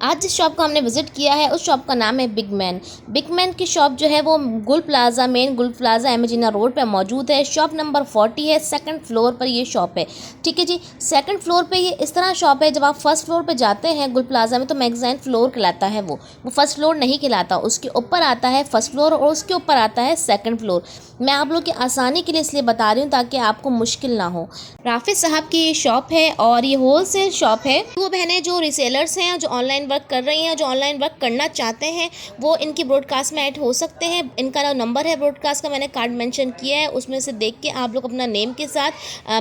आज जिस शॉप को हमने विज़िट किया है उस शॉप का नाम है बिग मैन। बिग मैन की शॉप जो है वो गुल प्लाज़ा मेन गुल प्लाज़ा एमेजिना रोड पे मौजूद है। शॉप नंबर 40 है, सेकंड फ्लोर पर ये शॉप है। ठीक है जी, सेकंड फ्लोर पे ये इस तरह शॉप है, जब आप फर्स्ट फ्लोर पे जाते हैं गुल प्लाज़ा में तो मैगज़ाइन फ्लोर कहलाता है, वो फर्स्ट फ्लोर नहीं कहलाता। उसके ऊपर आता है फर्स्ट फ्लोर और उसके ऊपर आता है सेकंड फ्लोर। मैं आप लोग की आसानी के लिए इसलिए बता रही हूँ ताकि आपको मुश्किल ना हो। राफिज साहब की ये शॉप है और ये होलसेल शॉप है। वो बहनें जो रीसेलर्स हैं, जो ऑनलाइन वर्क कर रही हैं, जो ऑनलाइन वर्क करना चाहते हैं, वो इनकी ब्रॉडकास्ट में ऐड हो सकते हैं। इनका जो नंबर है ब्रॉडकास्ट का मैंने कार्ड मेंशन किया है, उसमें से देख के आप लोग अपना नेम के साथ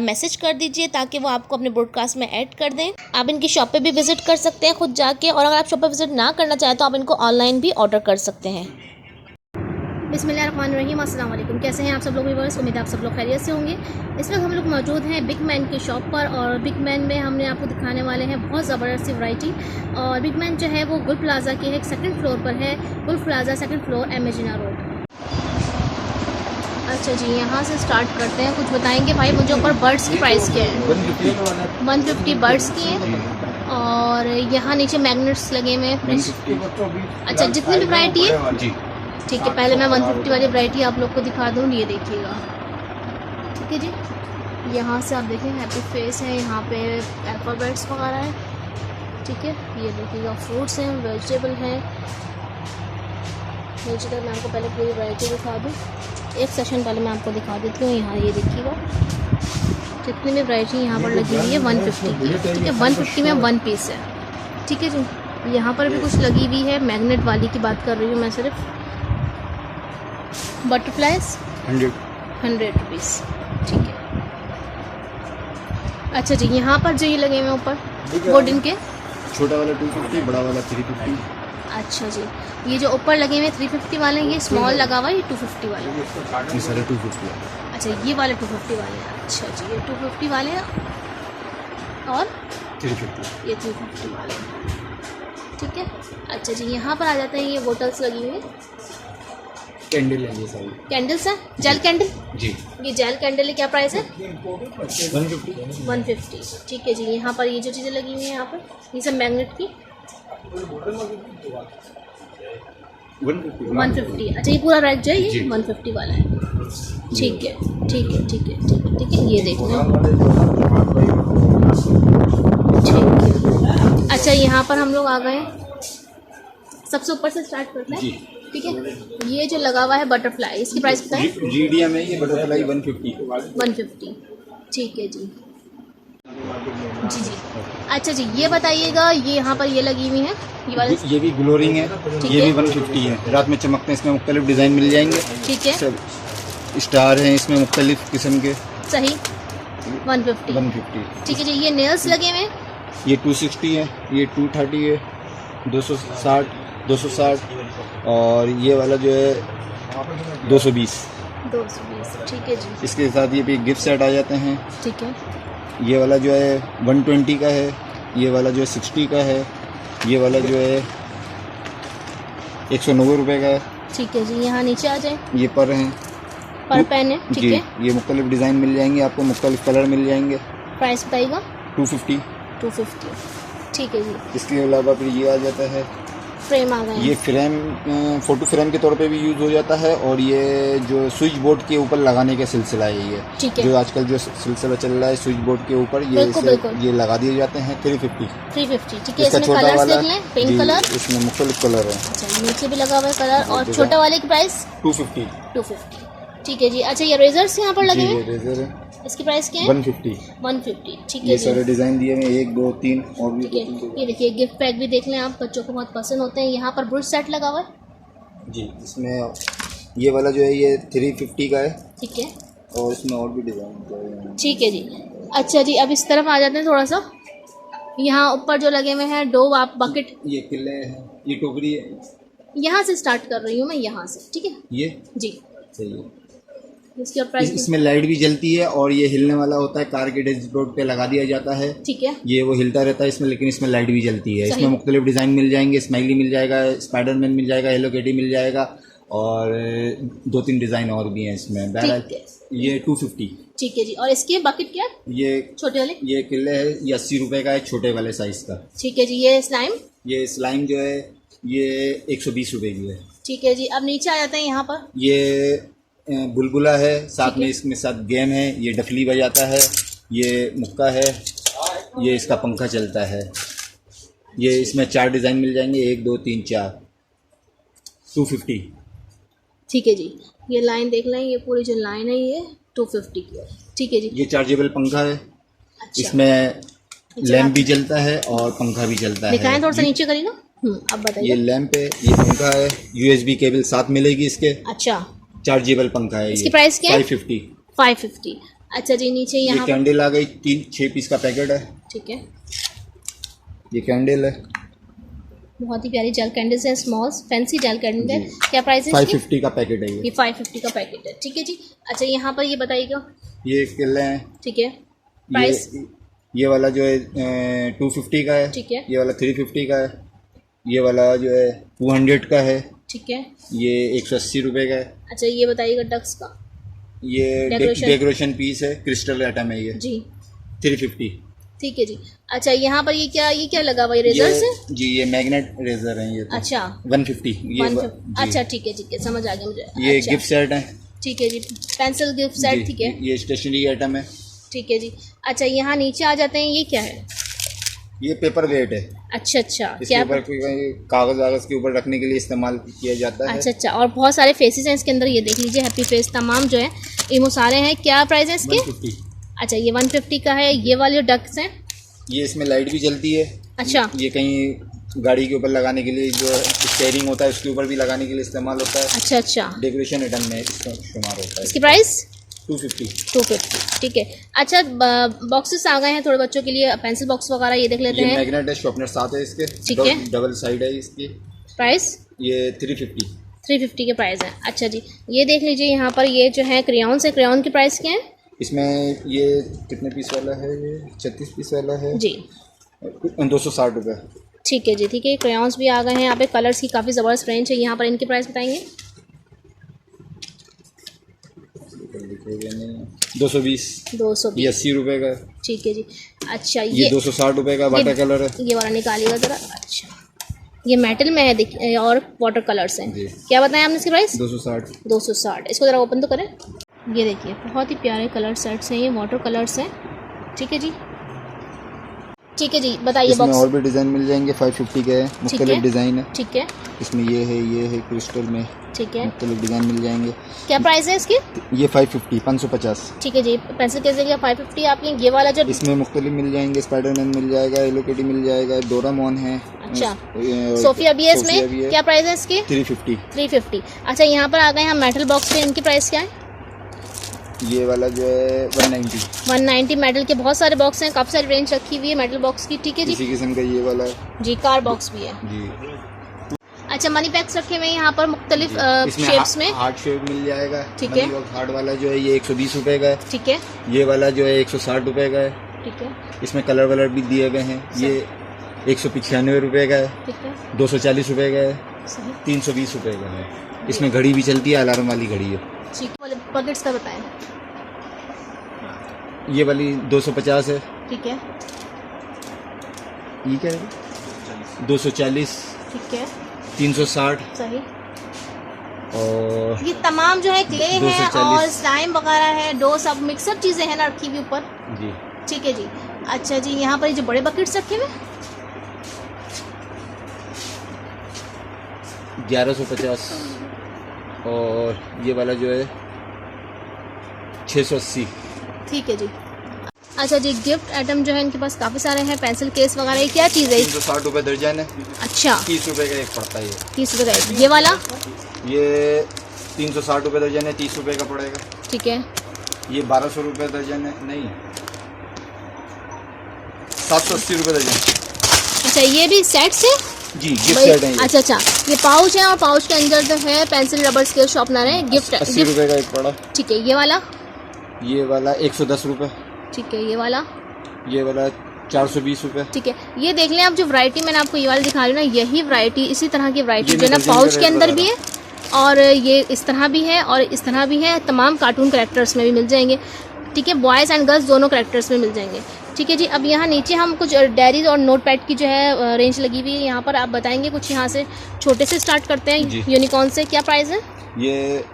मैसेज कर दीजिए ताकि वो आपको अपने ब्रॉडकास्ट में ऐड कर दें। आप इनकी शॉप पे भी विजिट कर सकते हैं खुद जाके, और अगर आप शॉप पे विजिट ना करना चाहें तो आप इनको ऑनलाइन भी ऑर्डर कर सकते हैं। बिस्मिल्लाहिर्रहमानिर्रहीम, अस्सलाम वालेकुम। कैसे हैं आप सब लोग व्यूअर्स? उम्मीद है आप सब लोग खैरियत से होंगे। इस वक्त हम लोग मौजूद हैं बिग मैन की शॉप पर, और बिग मैन में हमने आपको दिखाने वाले हैं बहुत ज़बरदस्त सी वैरायटी। और बिग मैन जो है वो गुल प्लाज़ा के है, सेकंड फ्लोर पर है। गुल प्लाज़ा सेकंड फ्लोर एमेजिना रोड। अच्छा जी, यहाँ से स्टार्ट करते हैं। कुछ बताएंगे भाई मुझे ऊपर बर्ड्स की प्राइस क्या है? 150 बर्ड्स की है। और यहाँ नीचे मैग्नेट्स लगे हुए हैं फ्रिज। अच्छा, जितनी भी वैरायटी है जी। ठीक है, पहले मैं 150 वाली वैरायटी आप लोग को दिखा दूँ, ये देखिएगा। ठीक है जी, यहाँ से आप देखें हैप्पी फेस है, यहाँ पे अल्फ़ाबेट्स वगैरह है। ठीक है, ये देखिएगा फ्रूट्स हैं, वेजिटेबल हैं। वेजिटेबल मैं आपको पहले पूरी वैरायटी दिखा दूँ, एक सेशन पहले मैं आपको दिखा देती हूँ। यहाँ ये देखिएगा जितनी भी वैरायटी यहाँ पर लगी हुई है 150 की। ठीक है, 150 में 1 पीस है। ठीक है जी, यहाँ पर भी कुछ लगी हुई है, मैग्नेट वाली की बात कर रही हूँ मैं सिर्फ। Butterflies 100 rupees. ठीक है। अच्छा जी, यहाँ पर जो ये लगे हुए ऊपर वुडन के, छोटा वाला 250, बड़ा वाला 350। अच्छा जी, ये जो ऊपर लगे हुए 350 वाले, ये स्मॉल लगा हुआ है, ये 250 वाले, ये सारे 250 है। अच्छा ये वाले 250 वाले हैं। अच्छा जी, ये 250 वाले हैं और 350, ये 350 वाले हैं। ठीक है। अच्छा जी, यहाँ पर आ जाते हैं, ये बोटल्स लगी हुई हैं, कैंडल है ये सारी। कैंडल्स हैं, जेल कैंडल जी। ये जेल कैंडल है, क्या प्राइस है? 150। 150। ठीक है जी, यहाँ पर ये जो चीज़ें लगी हुई हैं यहाँ पर, ये सब मैग्नेट की 150। अच्छा, ये पूरा रैक जो है ये 150 वाला है। ठीक है ठीक है ठीक है ठीक है ठीक है, ये देख लो। ठीक है। अच्छा, यहाँ पर हम लोग आ गए, सबसे ऊपर से स्टार्ट करते हैं। ठीक है, ये जो लगा हुआ है बटरफ्लाई, इसकी प्राइस बताएं। जीडीएम है ये बटरफ्लाई 150। 150। ठीक है जी जी जी। अच्छा जी, ये बताइएगा, ये यहाँ पर ये लगी हुई है, ये वाले, ये भी ग्लोरिंग है, ये भी 150 है। रात में चमकते हैं, इसमें मुख्तलिफ डिज़ाइन मिल जाएंगे। ठीक है, सब स्टार हैं इसमें मुख्तलिफ किस्म के। सही 150। 150। ठीक है जी, ये नेल्स लगे हुए हैं, ये 260 है, ये 230 है, 260 और ये वाला जो है 220। 220। ठीक है जी। इसके साथ ये भी गिफ्ट सेट आ जाते हैं। ठीक है, ये वाला जो है 120 का है, ये वाला जो है 60 का है, ये वाला जो है 190 रुपये का है। ठीक है जी, यहाँ नीचे आ जाए, ये पर हैं, पर पेन है। ठीक जी, है, ये मुख्तलिफ डिज़ाइन मिल जाएंगे आपको, मुख्तलिफ कलर मिल जाएंगे। प्राइस बताइएगा। 250। 250। ठीक है जी, इसके अलावा फिर ये आ जाता है, फ्रेम आ गए ये हैं। फ्रेम फ़ोटो फ्रेम के तौर पे भी यूज़ हो जाता है, और ये जो स्विच बोर्ड के ऊपर लगाने का सिलसिला है ये, ठीक है, जो आजकल जो सिलसिला चल रहा है स्विच बोर्ड के ऊपर, ये बिल्कुल बिल्कुल ये लगा दिए जाते हैं। 350। 350। ठीक है, इसका इसमें छोटा कलर्स वाला देख लें, पिंक जी, कलर। इसमें मुख्तलिफ कलर है। अच्छा, नीचे भी लगा हुआ है कलर, और छोटा वाले की प्राइस 250। 250। ठीक है जी। अच्छा, ये रेजर्स यहाँ पर लगे जी, हैं, रेजर है, इसकी प्राइस क्या है? 150। 150। ठीक है ये जी। सारे डिज़ाइन दिए हुए 1 2 3 और भी ठीक है, ये देखिए गिफ्ट पैक भी देख लें आप, बच्चों को बहुत पसंद होते हैं। यहाँ पर ब्रुश सेट लगा हुआ है जी। इसमें ये वाला जो है ये 350 का है, ठीक है, और इसमें और भी डिज़ाइन। ठीक है जी। अच्छा जी, अब इस तरफ आ जाते हैं थोड़ा सा, यहाँ ऊपर जो लगे हुए हैं डो आप बकेट, ये किले हैं, ये टोकरी है, यहाँ से स्टार्ट कर रही हूँ मैं, यहाँ से। ठीक है ये जी, सही है। इसकी और प्राइस। इसमें लाइट भी जलती है, और ये हिलने वाला होता है, कार के डैशबोर्ड पे लगा दिया जाता है। ठीक है, ये वो हिलता रहता है इसमें, लेकिन इसमें लाइट भी जलती है। सही। इसमें मुख्तलिफ डिज़ाइन मिल जाएंगे, स्माइली मिल जाएगा, स्पाइडरमैन मिल जाएगा, हेलो किटी मिल जाएगा, और 2-3 डिज़ाइन और भी हैं इसमें। बहरहाल ठीक है, ये 250। ठीक है जी। और इसके बकेट क्या है? ये छोटे वाले। ये किले है, ये 80 रुपये का है, छोटे वाले साइज़ का। ठीक है जी, ये स्लाइम ये स्लाइम जो है ये 120 रुपए की है। ठीक है जी। अब नीचे आ जाते हैं यहाँ पर। ये बुलबुला है, साथ ठीक में है। इसमें साथ गेम है, ये डफली बजाता है, ये मुक्का है, ये इसका पंखा चलता है। ये इसमें 4 डिज़ाइन मिल जाएंगे, 1 2 3 4, 250। ठीक है जी। ये लाइन देख लें, ये पूरी जो लाइन है ये 250 की है। ठीक है जी। ये चार्जेबल पंखा है, अच्छा, इसमें लैंप भी चलता है और पंखा भी चलता दिखाएं है। थोड़ा सा नीचे करिए ना। अब ये बताइए। लैंप है, ये पंखा है, USB केबल साथ मिलेगी इसके। अच्छा, चार्जेबल पंखा है। इसकी प्राइस क्या है? 550। 550। अच्छा जी। नीचे ये यहाँ पर। कैंडल आ गई, 6 पीस का पैकेट है। ठीक है। ये कैंडल है, बहुत ही प्यारी जेल कैंडल्स हैं, स्मॉल फैंसी जेल कैंडल है। जी। क्या प्राइस है इसकी? 550 का पैकेट है ये 550 का पैकेट है। ठीक है जी। अच्छा, यहाँ पर ये बताइएगा। ये किले हैं। ठीक है। प्राइस? ये वाला जो है 250 का है। ठीक है। ये वाला 350 का है। ये वाला जो है 200 का है। ठीक है। ये 180 रुपये का है। अच्छा, ये बताइएगा डक्स का। ये डेकोरेशन। डेकोरेशन पीस है, क्रिस्टल आइटम है ये। जी। 350। ठीक है जी। अच्छा, यहाँ पर ये क्या लगा हुआ है? रेजर से? जी, ये मैग्नेट रेजर है ये तो। अच्छा। 150 ये 150। अच्छा, ठीक है, समझ आ गया मुझे। ये अच्छा। गिफ्ट सेट है। ठीक है जी। Pencil gift set. ठीक है। ये स्टेशनरी आइटम है। ठीक है जी। अच्छा, यहाँ नीचे आ जाते हैं। ये क्या है? ये पेपर वेट है। अच्छा अच्छा। इसके क्या? ऊपर कोई कागज वागज के ऊपर रखने के लिए इस्तेमाल किया जाता है। अच्छा अच्छा। और बहुत सारे फेसेस हैं इसके अंदर, ये देख लीजिए, हैप्पी फेस तमाम जो है इमो सारे हैं। क्या प्राइस है इसके? 150। अच्छा, ये 150 का है। ये वाले डक्स हैं। ये इसमें लाइट भी जलती है। अच्छा। ये कहीं गाड़ी के ऊपर लगाने के लिए, जो स्टेयरिंग होता है उसके ऊपर भी लगाने के लिए इस्तेमाल होता है। अच्छा अच्छा। डेकोरेशन आइटम में इसका शुमार होता है। इसकी प्राइस? 250। 250। ठीक है। अच्छा, बॉक्सेस आ गए हैं थोड़े बच्चों के लिए, पेंसिल बॉक्स वगैरह, ये देख लेते ये हैं। मैग्नेट है, शॉर्पनर साथ है इसके। ठीक है। डबल साइड है इसकी। प्राइस? ये 350। 350 के प्राइस है। अच्छा जी। ये देख लीजिए, यहाँ पर ये जो है क्रेयॉन्स है। क्रेयॉन की प्राइस क्या है? इसमें ये कितने पीस वाला है? ये 36 पीस वाला है जी। 260 रुपये। ठीक है जी। ठीक है। क्रेयॉन्स भी आ गए हैं यहाँ पे, कलर्स की काफ़ी ज़बरदस्त रेंज है। यहाँ पर इनके प्राइस बताएंगे। 220। 220। ये 80 रुपये का है। ठीक है जी। अच्छा, ये 260 रुपये का वाटर कलर है। ये वाला निकालिएगा ज़रा। अच्छा, ये मेटल में है और वाटर कलर्स हैं। जी। क्या बताया आपने इसकी प्राइस? 260। 260। इसको ज़रा ओपन तो करें। ये देखिए, बहुत ही प्यारे कलर सेट्स हैं, ये वाटर कलर्स हैं। ठीक है जी। ठीक है जी। बताइए इसमें बॉक्स। और भी डिज़ाइन मिल जाएंगे। 550 के है, मुख्तलिफ डिज़ाइन है। ठीक है। इसमें ये है क्रिस्टल में ठीक है। मुख्तलिफ डिज़ाइन मिल जाएंगे। क्या प्राइस है इसकी? ये 550, 550। ठीक है जी। पेंसिल कैसे क्या? 550 आपकी। ये वाला जो इसमें मुख्तलिफ मिल जाएंगे, स्पाइडरमैन मिल जाएगा, हेलो किटी मिल जाएगा, डोरामोन है। अच्छा। सोफिया भी है इसमें। क्या प्राइस है इसकी? 350। 350। अच्छा, यहाँ पर आ गए हम मेटल बॉक्स पे, इनकी प्राइस क्या है? ये वाला जो है 190। 190। मेटल के बहुत सारे बॉक्स हैं, काफ़ी सारी रेंज रखी हुई है मेटल बॉक्स की। ठीक है जी। इसी किस्म का ये वाला है जी। कार बॉक्स भी है। जी। अच्छा, मनी पैक्स रखे हुए हैं यहाँ पर मुख्तलिफ इसमें शेप्स में। हार्ट शेप मिल जाएगा। ठीक है। हार्ट वाला जो है ये 120 रुपये का है। ठीक है। ये वाला जो है 160 रुपये का है। ठीक है। इसमें कलर वलर भी दिए गए हैं। ये 195 रुपये का है। ठीक है। 240 रुपये का है। सही। 320 रुपये का है। इसमें घड़ी भी चलती है, अलार्म वाली घड़ी है। ठीक है। वाले पॉकेट्स का बताएं। ये वाली 250 है। ठीक है। ये क्या है? 240, ठीक है। 360 सही। और ये तमाम जो है क्ले है 240। और स्लाइम वगैरह है, डो, सब मिक्सअप चीज़ें हैं ना रखी हुई ऊपर। जी। ठीक है जी। अच्छा जी, यहाँ पर ये जो बड़े बकेट्स रखे हुए 1150 और ये वाला जो है 680। ठीक है जी। अच्छा जी, गिफ्ट आइटम जो है इनके पास काफ़ी सारे हैं, पेंसिल केस वगैरह। ये क्या चीज़ है? 360 रुपये दर्जन है। अच्छा। 30 रुपये का एक पड़ता है ये। 30 रुपये का एक। ये वाला? ये 360 रुपये दर्जन है, 30 रुपये का पड़ेगा। ठीक है। ये 1200 रुपये दर्जन है, नहीं 780 रुपये दर्जन। अच्छा, ये भी सेट से? जी, गिफ्ट सेट है ये। अच्छा अच्छा। ये पाउच है और पाउच के अंदर जो है पेंसिल, रबर, स्केल, शार्पनर है। गिफ्ट 80 रुपये का एक पड़ा। ठीक है। ये वाला? ये वाला 110 रुपये। ठीक है। ये वाला? ये वाला 420 रुपये। ठीक है। ये देख लें आप, जो वैरायटी मैंने आपको ये वाली दिखा रही हूँ ना, यही वैरायटी, इसी तरह की वैरायटी जो है ना पाउच के अंदर भी है और ये इस तरह भी है और इस तरह भी है। तमाम कार्टून कैरेक्टर्स में भी मिल जाएंगे। ठीक है। बॉयज़ एंड गर्ल्स दोनों कैरेक्टर्स में मिल जाएंगे। ठीक है जी। अब यहाँ नीचे हम कुछ डायरीज और नोट पैड की जो है रेंज लगी हुई है यहाँ पर, आप बताएंगे कुछ। यहाँ से छोटे से स्टार्ट करते हैं, यूनिकॉर्न से। क्या प्राइस है? ये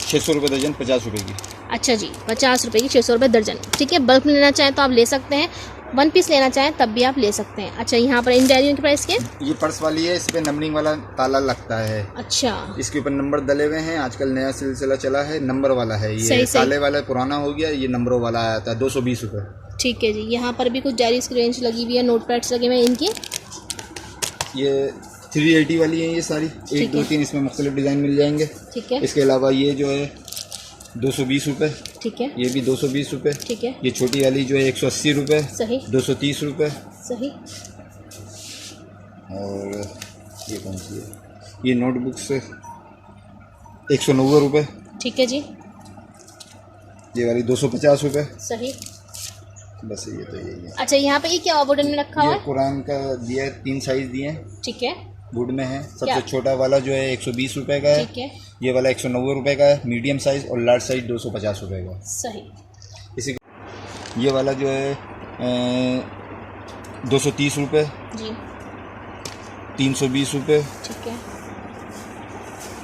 600 रुपये दर्जन, 50 रुपये की। अच्छा जी, 50 रुपये की 600 रुपये दर्जन। ठीक है, बल्क में लेना चाहें तो आप ले सकते हैं, 1 पीस लेना चाहें तब भी आप ले सकते हैं। अच्छा, यहाँ पर इन डायरियों की प्राइस क्या है? ये पर्स वाली है, इस पे नंबरिंग वाला ताला लगता है। अच्छा, इसके ऊपर नंबर डले हुए हैं। आजकल नया सिलसिला चला है, नंबर वाला है ये। सही, ताले वाला पुराना हो गया, ये नंबरों वाला आया था। 220 रुपये। ठीक है जी। यहाँ पर भी कुछ डायरीज की रेंज लगी हुई है, नोट पैड्स लगे हुए हैं इनकी। ये 380 वाली है ये सारी, 1 2 3 इसमें मुख्तलिफ डिज़ाइन मिल जाएंगे। ठीक है। इसके अलावा ये जो है 220 रुपये। ठीक है। ये भी 220 रुपये। ठीक है। ये छोटी वाली जो है 180 रुपये। सही। 230 रुपये। सही। और ये कौन सी है? ये नोटबुक से 190 रुपये। ठीक है जी। ये वाली 250 रुपये। सही। बस ये तो यही है। अच्छा, यहाँ पे ये क्या वुडन में रखा हुआ ये है? कुरान का दिया है, 3 साइज दिए हैं। ठीक है। वुड में है। सबसे क्या? छोटा वाला जो है 120 रुपये का है। ठीक है। ये वाला 190 रुपये का है। मीडियम साइज और लार्ज साइज 250 रुपये का। सही। इसी ये वाला जो है 230 रुपये। जी। 320 रुपये। ठीक है।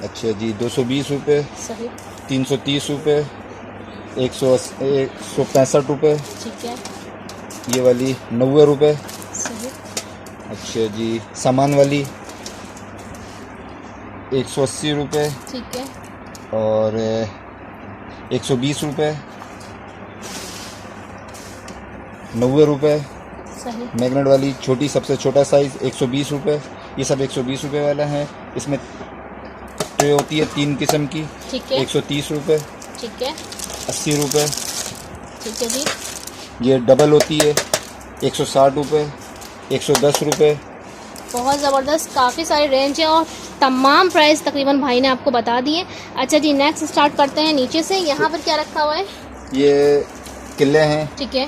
अच्छा जी, 220 रुपये। सही। 330 रुपये। 165 रुपये। ठीक है। ये वाली 90 रुपये। सही। अच्छा जी, सामान वाली 180 रुपये। ठीक है। और 120 रुपये। 90 रुपये। सही। मैग्नेट वाली छोटी, सबसे छोटा साइज़ 120 रुपये। ये सब 120 रुपये वाला है। इसमें ट्रे होती है 3 किस्म की। ठीक है। 130 रुपये। ठीक है। 80 रुपये। ठीक है जी। ये डबल होती है 160 रुपये। 110 रुपये। बहुत ज़बरदस्त, काफ़ी सारी रेंज है और तमाम प्राइस तकरीबन भाई ने आपको बता दिए। अच्छा जी, नेक्स्ट स्टार्ट करते हैं नीचे से। यहाँ पर क्या रखा हुआ है? ये किले हैं। ठीक है।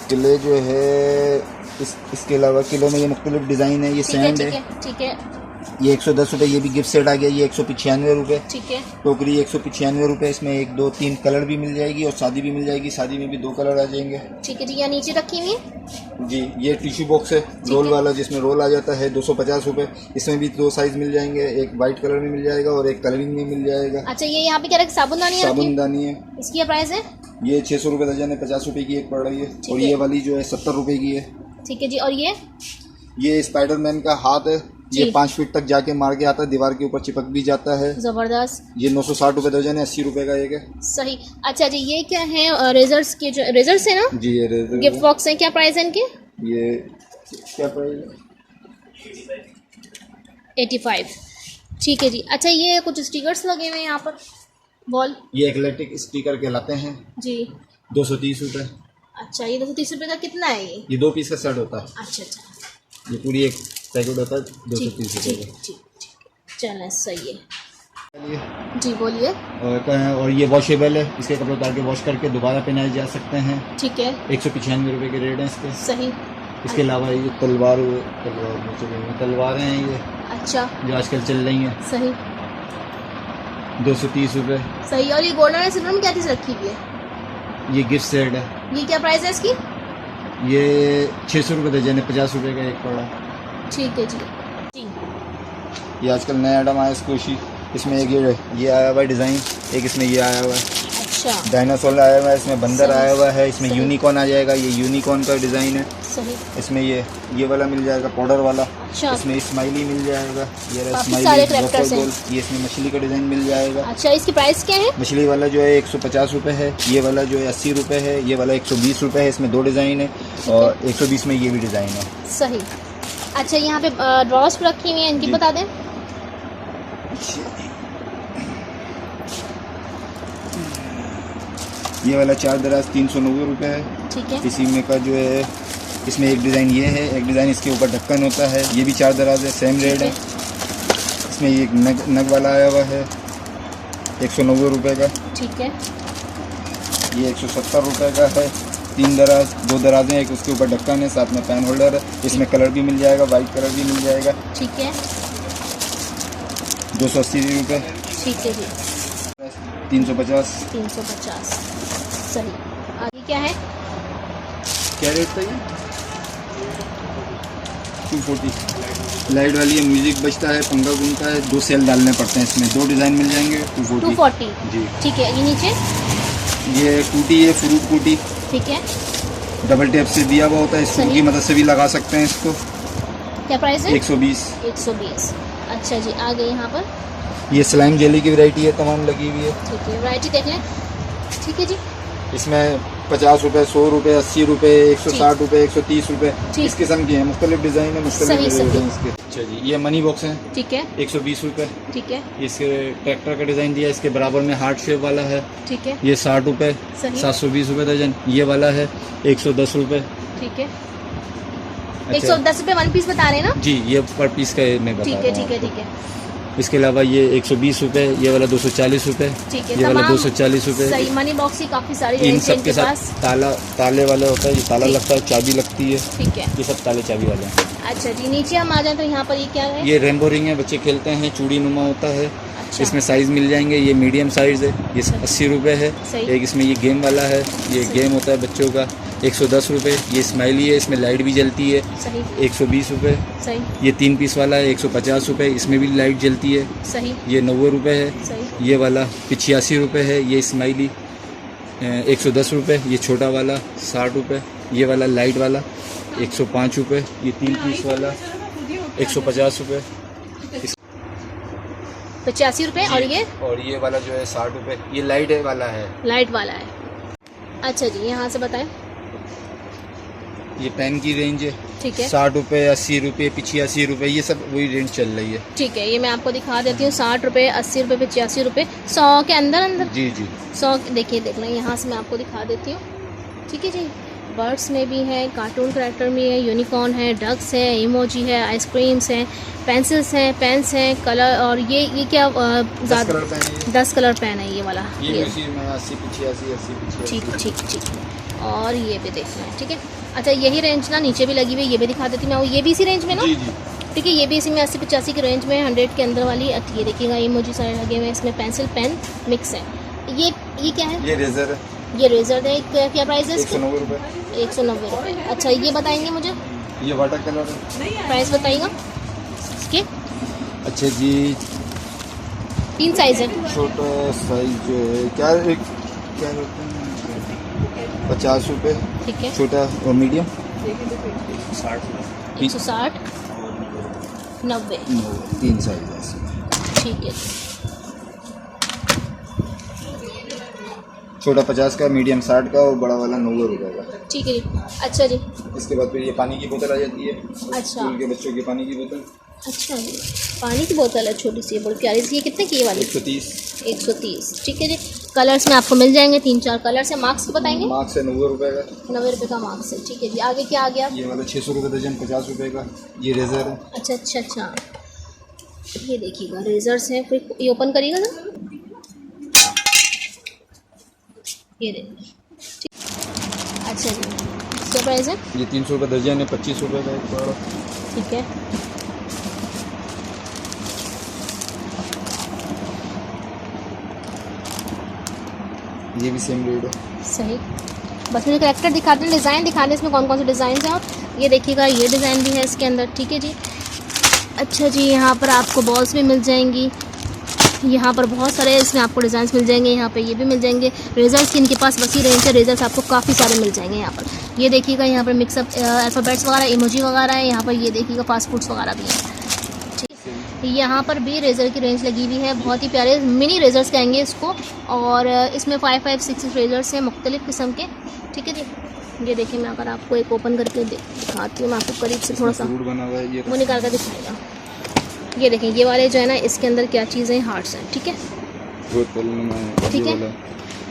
किले जो है इसके अलावा किलों में ये मुख्तलिफ डिज़ाइन है। ये सैंड है। ठीक है। ये 110 रुपये। ये भी गिफ्ट सेट आ गया। ये 195 रुपये। ठीक है। टोकरी 195 रुपये। इसमें 1 2 3 कलर भी मिल जाएगी और शादी भी मिल जाएगी। शादी में भी 2 कलर आ जाएंगे। ठीक है जी। यहाँ नीचे रखी हुई है जी, ये टिश्यू बॉक्स है रोल वाला, जिसमें रोल आ जाता है। 250 रुपये। इसमें भी 2 साइज मिल जाएंगे, एक वाइट कलर में मिल जाएगा और एक कलरिंग में मिल जाएगा। अच्छा, ये यहाँ पे क्या रखा? साबुनदानी है? साबुनदानी है। इसकी क्या प्राइस है? ये 600 रुपये दर्जन है, 50 रुपये की एक पड़ रही है। और है। ये वाली जो है 70 रुपये की है। ठीक है जी। और ये स्पाइडरमैन का हाथ है। ये 5 फीट तक जाके मार के आता है, दीवार के ऊपर चिपक भी जाता है। ज़बरदस्त। ये 960 रुपये दर्जन है, 80 रुपये का एक है। सही। अच्छा जी, ये क्या है? रेजर्स के जो रेजर्स है ना? जी, ये रेजर गिफ्ट बॉक्स है। क्या प्राइस है इनके? ये क्या प्राइस है? 85। ठीक है जी। अच्छा, ये कुछ स्टिकर्स लगे हुए हैं यहाँ पर वॉल। ये एक्लेटिक स्टिकर कहलाते हैं। जी। 230 रुपये। अच्छा, ये 230 रुपये का कितना है ये? ये 2 पीस का सेट होता है। अच्छा अच्छा। ये पूरी एक पैकेट होता है 230 रुपये ठीक का। ठीक। चलें, सही है ये जी। बोलिए। और ये वॉशेबल है। इसके कपड़े उतार के वॉश करके दोबारा पहनाए जा सकते हैं। ठीक है। 195 रुपये के रेट हैं इसके। सही। इसके अलावा ये तलवारें हैं ये, अच्छा। जो आजकल चल रही हैं। सही। 230 रुपये। सही। और ये गोल्डन और सिल्वर में क्या चीज़ रखी हुई है? ये गिफ्ट सेट है। ये क्या प्राइस है इसकी? ये 600 रुपये दर्जन है, 50 रुपये का एक पड़ा। ठीक है जी। जी। ये आजकल नया आइटम आया है स्कोशी। इसमें एक ये आया हुआ है डिज़ाइन, एक इसमें ये आया हुआ है। अच्छा। डायनासोर आया हुआ है, इसमें बंदर सही। आया हुआ है, इसमें सही। यूनिकॉर्न आ जाएगा। ये यूनिकॉर्न का डिज़ाइन है। सही। इसमें ये वाला मिल जाएगा पाउडर वाला। अच्छा। इसमें स्माइली मिल जाएगा। ये रहा काफी स्माइली, सारे characters हैं। ये इसमें मछली का डिज़ाइन मिल जाएगा। अच्छा, इसकी प्राइस क्या है? मछली वाला जो है 150 रुपये है। ये वाला जो है 80 रुपये है। ये वाला 120 रुपये है। इसमें 2 डिज़ाइन है और 120 में ये भी डिज़ाइन है। सही। अच्छा, यहाँ पे ड्रॉस रखी हुई है, इनकी बता दें। ये वाला 4 दराज 390 रुपये है। ठीक है। इसी में का जो है, इसमें एक डिज़ाइन ये है, एक डिज़ाइन इसके ऊपर ढक्कन होता है। ये भी 4 दराज है, सेम रेट है। इसमें ये नग वाला आया हुआ है 190 रुपये का। ठीक है। ये 170 रुपये का है। 3 दराज, 2 दराजें, एक उसके ऊपर ढक्कन है, साथ में पैन होल्डर है। इसमें कलर भी मिल जाएगा, वाइट कलर भी मिल जाएगा। ठीक है। 280 रुपये। ठीक है जी। 350। 350। सही। आगे क्या है? क्या रेट था ये? 240। लाइट वाली है, म्यूजिक बजता है, पंखा घूमता है, 2 सेल डालने पड़ते हैं इसमें, 2 डिज़ाइन मिल जाएंगे। 240 जी। ठीक है। ये नीचे ये टूटी है, फ्रूट टूटी, ठीक है। डबल टेप से दिया हुआ होता है, स्क्रू सही। की मदद से भी लगा सकते हैं इसको। क्या प्राइस है? 120। 120। अच्छा जी, आ गए यहाँ पर। ये स्लाइम जेली की वैरायटी है, तमाम लगी हुई है। ठीक है, वैरायटी देख लें। ठीक है जी। इसमें 50 रुपये, 100 रुपये, 80 रुपये, 160 रुपये, 130 रुपये, ठीक। इस किस्म की है, मुख्तलिफ डिज़ाइन है, मुख्तलिफ सही, रेट सही। है इसके। अच्छा जी, ये मनी बॉक्स है, ठीक है, 120 रुपये। ठीक है, इसके ट्रैक्टर का डिज़ाइन दिया है, इसके बराबर में हार्ट शेप वाला है, ठीक है, ये 60 रुपये, सही। 720 रुपये दर्जन। ये वाला है 110 रुपये। ठीक है। अच्छा। 110 रुपये 1 पीस बता रहे हैं ना? जी, ये पर पीस का मैं बता ठीक रहा है, हूँ ठीक है, आपको। ठीक है, इसके अलावा ये 120 रुपये, ये वाला 240 रुपये, ठीक है। ये वाला तमाम 240 रुपये। सही। मनी बॉक्स की काफ़ी सारी इन रेंज है सब इनके के साथ पास। ताले वाला होता है, ये ताला ठीक। लगता है, चाबी लगती है, ठीक है। ये सब ताले चाबी वाले हैं। अच्छा जी, नीचे हम आ जाए तो यहाँ पर ये क्या है? ये रेम्बो रिंग है, बच्चे खेलते हैं, चूड़ी नुमा होता है। अच्छा। इसमें साइज़ मिल जाएंगे, ये मीडियम साइज़ है, ये 80 रुपये है। सही। एक इसमें ये गेम वाला है, ये सही। गेम होता है बच्चों का, 110 रुपये। ये स्माइली है, इसमें लाइट भी जलती है, सही, 120 रुपये। सही, ये 3 पीस वाला है, 150 रुपये, इसमें भी लाइट जलती है, सही, ये 90 रुपये है। सही, ये वाला 85 रुपये है, ये स्माइली 110 रुपये। ये छोटा वाला 60 रुपये। ये वाला लाइट वाला 105 रुपये। ये 3 पीस वाला 150 रुपये। 85 रुपये। और ये वाला जो है 60 रुपये। ये लाइट वाला है, लाइट वाला है। अच्छा जी, यहाँ से बताएं। ये पेन की रेंज है, ठीक है, 60 रुपये, 80 रुपये, 85 रुपये, ये सब वही रेंज चल रही है। ठीक है। ये मैं आपको दिखा देती हूँ। 60 रुपये, 80 रुपये, 85 रुपये, 100 के अंदर अंदर। जी जी। 100 देखिए, देख लें, यहाँ से मैं आपको दिखा देती हूँ। ठीक है जी। बर्ड्स में भी है, कार्टून कैरेक्टर में है, यूनिकॉर्न है, डक्स है, इमोजी है, आइसक्रीम्स हैं, पेंसिल्स हैं, पेन्स हैं, कलर। और ये क्या 10 कलर पेन है ये वाला। ये 80 85 80 ठीक ठीक ठीक। और ये भी देख लें। ठीक है। अच्छा, यही रेंज ना नीचे भी लगी हुई है, ये भी दिखा देती हूँ मैं। ये भी इसी रेंज में ना? जी जी। ठीक है, ये भी इसी में 80-85 की रेंज में, 100 के अंदर वाली। ये देखिएगा, इमोजी सारे लगे हुए हैं इसमें, पेंसिल पेन मिक्स है। ये क्या है? ये रेजर है, ये रेजर है। क्या प्राइस है इसका? 190 रुपये। 190 रुपये। अच्छा, ये बताएंगे मुझे ये वाटर कलर है, प्राइस बताइएगा इसके। अच्छा जी। 3 साइज़ है। छोटा साइज जो है क्या क्या बोलते हैं, 50 रुपये। ठीक है। छोटा और मीडियम 160, 90। 3 साइज है इसमें। ठीक है। छोटा 50 का, मीडियम 60 का और बड़ा वाला 90 रुपये का। ठीक है जी। अच्छा जी। इसके बाद फिर ये पानी की बोतल आ जाती है, अच्छा। स्कूल के बच्चों की पानी की बोतल। अच्छा जी, पानी की बोतल है छोटी सी, बड़ी प्यारी सी। ये कितने की है वाली? 130। 130। ठीक है जी। कलर्स में आपको मिल जाएंगे, 3-4 कलर्स है। मार्क्स बताएंगे? मार्क्स है 90 रुपये का। 90 रुपये का मार्क्स है। ठीक है जी। आगे क्या आ गया? ये वाला 600 रुपये दर्जन, 50 रुपये का। ये रेजर है। अच्छा अच्छा अच्छा। ये देखिएगा, रेजर्स हैं। कोई ये ओपन करिएगा ना, ये देखिए। अच्छा जी, इसका प्राइस है? ये 300 रुपये दर्जन है, 25 रुपये का एक बड़ा। ठीक है। ये भी सेम रेट है। सही। बस मुझे करेक्टर दिखा दें, डिज़ाइन दिखा दें इसमें कौन कौन से डिज़ाइन हैं। और ये देखिएगा, ये डिज़ाइन भी है इसके अंदर। ठीक है जी। अच्छा जी, यहाँ पर आपको बॉल्स भी मिल जाएंगी। यहाँ पर बहुत सारे इसमें आपको डिज़ाइन मिल जाएंगे। यहाँ पे ये भी मिल जाएंगे। रेजर्स की इनके पास वसी रेंज है, रेजर्स आपको काफ़ी सारे मिल जाएंगे यहाँ पर। ये देखिएगा, यहाँ पर मिक्सअप अल्फ़ाबेट्स वगैरह, इमोजी वगैरह है। यहाँ पर ये देखिएगा, फास्ट फूड्स वगैरह भी हैं। ठीक। यहाँ पर भी रेज़र की रेंज लगी हुई है, बहुत ही प्यारे मिनी रेजर्स कहेंगे इसको। और इसमें 5-5-6 रेजर्स हैं मुख्तलिफ़ किस्म के। ठीक है जी। ये देखिए, मैं अगर आपको एक ओपन करके दिखाती हूँ, मैं आपको करीब से थोड़ा सा बना हुआ है, ये वो निकाल कर दिखाएगा। ये देखें, ये वाले जो है ना, इसके अंदर क्या चीज़ें, हार्ट्स हैं। ठीक है। ठीक है।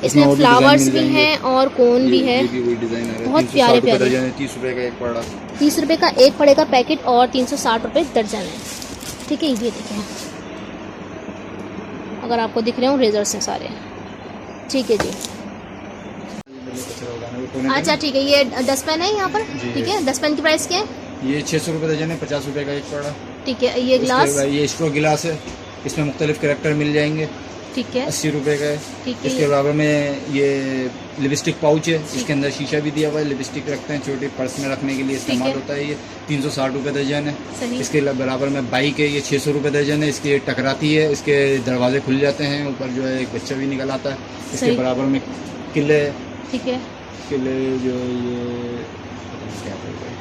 इसमें फ्लावर्स भी हैं और कोन भी है, बहुत प्यारे प्यारे। 30 रुपये का एक पड़ा। 30 रुपये का एक पड़े का पैकेट और 360 रुपये दर्जन है। ठीक है। ये देखें, अगर आपको दिख रहे हो, रेजर्स हैं सारे। ठीक है जी। अच्छा ठीक है, ये डस्टबिन है यहाँ पर। ठीक है। डस्टबिन की प्राइस क्या है? ये 600 रुपये दर्जन है, 50 रुपये का एक पड़ा। ठीक है। ये गिलास, ये स्ट्रो गिलास है, इसमें मुख्तलिफ कैरेक्टर मिल जाएंगे। ठीक है, 80 रुपये का है। ठीक है। इसके बराबर में ये लिपस्टिक पाउच है, इसके अंदर शीशा भी दिया हुआ है, लिपस्टिक रखते हैं, छोटी पर्स में रखने के लिए इस्तेमाल है। होता है। ये 360 रुपये दर्जन है। सही। इसके बराबर में बाइक है, ये 600 रुपये दर्जन है। इसकी टकराती है, इसके दरवाजे खुल जाते हैं, ऊपर जो है एक बच्चा भी निकल आता है। इसके सही। बराबर में किले, ठीक है, किले जो ये क्या बोलते हैं,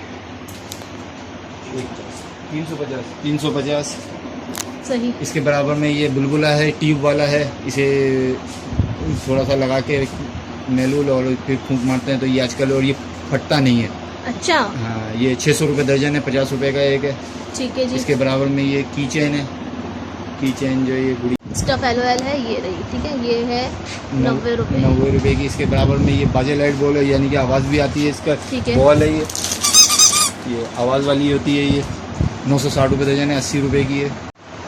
350। सही, इसके बराबर में ये बुलबुला है, ट्यूब वाला है। इसे थोड़ा सा लगा के मेलूल और फिर फूंक मारते हैं तो ये आजकल, और ये फटता नहीं है। अच्छा, हाँ, ये 600 रुपये दर्जन है, 50 रुपये का एक है। ठीक है जी। इसके बराबर में ये की चेन है, की चेन जो ये गुड़ी स्टफ LOL है, ये रही, ठीक है, ये है 90 रुपये। 90 रुपये की। इसके बराबर में ये बाजे लाइट बॉल है, यानी कि आवाज़ भी आती है इसका। ठीक है। बॉल है ये आवाज़ वाली होती है। ये 960 रुपये दर्जन है, 80 रुपये की है।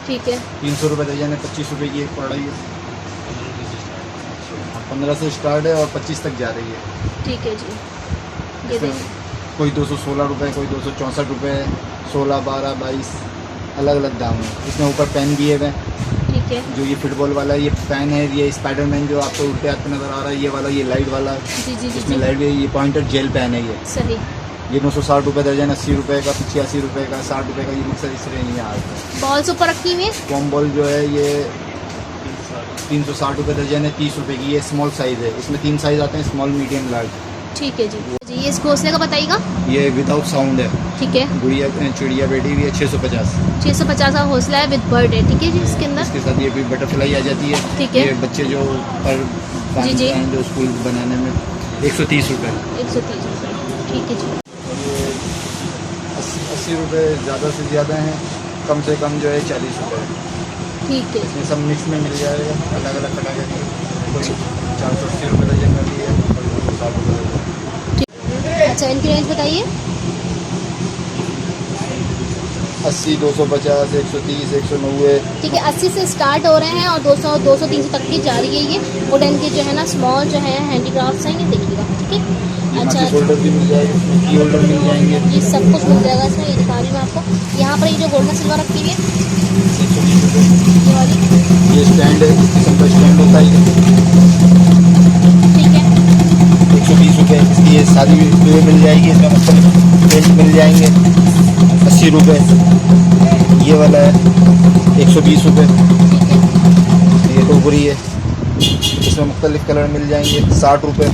ठीक है, 300 रुपये दर्जन है, 25 रुपये की एक पड़ रही है। 15 से स्टार्ट है और 25 तक जा रही है। ठीक है जी। ये इसमें देखिए, कोई 216 रुपये, कोई 264 रुपये, 16, 12, 22 अलग अलग दाम है। इसमें ऊपर पेन दिए हुए हैं। ठीक है, जो ये फुटबॉल वाला ये पेन है, ये स्पाइडरमैन जो आपको उल्टे हाथ पे नज़र आ रहा है, ये वाला, ये लाइट वाला, जी जी जी इसमें जी, लाइट भी, ये पॉइंटर जेल पेन है ये। सही। ये 960 रुपये दर्जन, 80 रुपये का, 85 रुपये का, 60 रुपये का, ये मकसद इस रेंज में आता है। बॉल्स ऊपर रखी हुई है। कॉम बॉल जो है ये 360 रुपये दर्जन है, 30 रुपये की। ये स्मॉल साइज़ है, इसमें 3 साइज़ आते हैं, स्मॉल, मीडियम, लार्ज। ठीक है जी जी। ये इसको घोंसले का बताइएगा। ये विदाउट साउंड है, ठीक है, गुड़िया चिड़िया बैठी हुई है, 650। 650 का घोंसला है विद बर्ड है, ठीक है जी। इसके अंदर इसके साथ ये भी बटरफ्लाई आ जाती है। ठीक है। ये बच्चे जो पर जी, जी। जो स्कूल बनाने में 130 रुपये। 130 रुपये, ठीक है जी। ये 80 रुपये ज़्यादा से ज़्यादा हैं, कम से कम जो है 40 रुपये। ठीक है, इसमें सब मिक्स में मिल जाएगा, अलग अलग तरह के। कोई 480 रुपये दर्जन का भी है, कोई 260 रुपये दर्जन। अच्छा, इनकी रेंज बताइए। 80, 250, 130, 190। ठीक है, 80 से स्टार्ट हो रहे हैं और 200, 200, 300 तक की जा रही है। ये वुडन के जो है ना स्मॉल जो है हैंडीक्राफ्ट्स हैं, ये देखिएगा, ठीक है। अच्छा, माचिस होल्डर भी मिल जाएगा, इसमें की होल्डर मिल जाएंगे। ये सब कुछ मिल जाएगा इसमें, ये दिखा रही हूँ मैं आपको। यहाँ पर ये जो गोल्डन सिल्वर रखी हुई है, 120 रुपये। ये वाली, ये स्टैंड है, इस किस्म का स्टैंड होता है ये, ठीक है, 120 रुपये। इसकी ये सारी वीडियो मिल जाएगी, इसमें मतलब पेंट मिल जाएंगे, 80 रुपये। ये वाला है 120 रुपये। ठीक है, ये टोकरी है, इसमें मुख्तलिफ कलर मिल जाएंगे, 60 रुपये।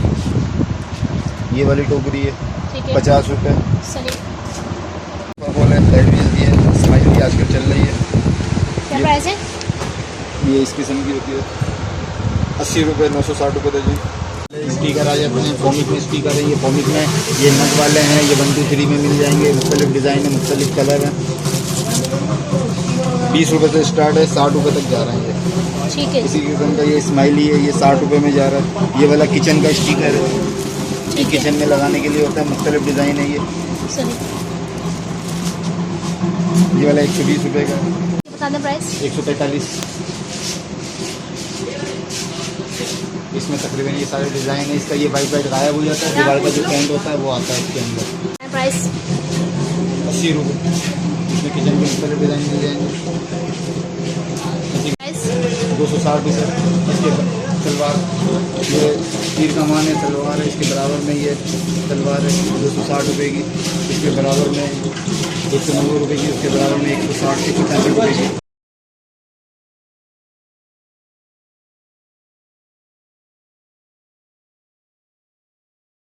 ये वाली टोकरी है, ठीक है, 50 रुपये। सही। बोले लाइट भी जल्दी है, स्माइल भी आजकल चल रही है। क्या ये- प्राइस है? ये इस किस्म की होती है, 80 रुपये, 960 रुपये दर्जन। स्पीकर आ जाते हैं, फॉमिक में स्पीकर है। ये फॉमिक में ये नट वाले हैं, ये 1, 2, 3 में मिल जाएंगे। मुख्तलिफ डिज़ाइन है, मुख्तलिफ कलर हैं। 20 रुपये से स्टार्ट है, 60 रुपये तक जा रहे हैं ये। ठीक है, इसी किस्म का ये स्माइली है, ये 60 रुपये में जा रहा है। ये वाला किचन का स्टिकर है, ये ठीक है, किचन में लगाने के लिए होता है, मुख्तलिफ डिज़ाइन है ये। सही। ये वाला 120 रुपये का है, बता दें प्राइस। 145। इसमें तकरीबन ये सारे डिज़ाइन है। इसका ये वाइट वाइट गायब हो जाता है, दीवार का जो पेंट होता है वो आता है इसके अंदर। प्राइस 80 रुपये। इसमें किचन के मुख्तलिफ डिज़ाइन मिल जाएंगे। प्राइस 260 रुपये। इसके सलवार, ये तीर कमान है, सलवार है। इसके बराबर में ये सलवार है, 260 रुपये की। इसके बराबर में 190 रुपये की। उसके बराबर में 160, 165 रुपये की।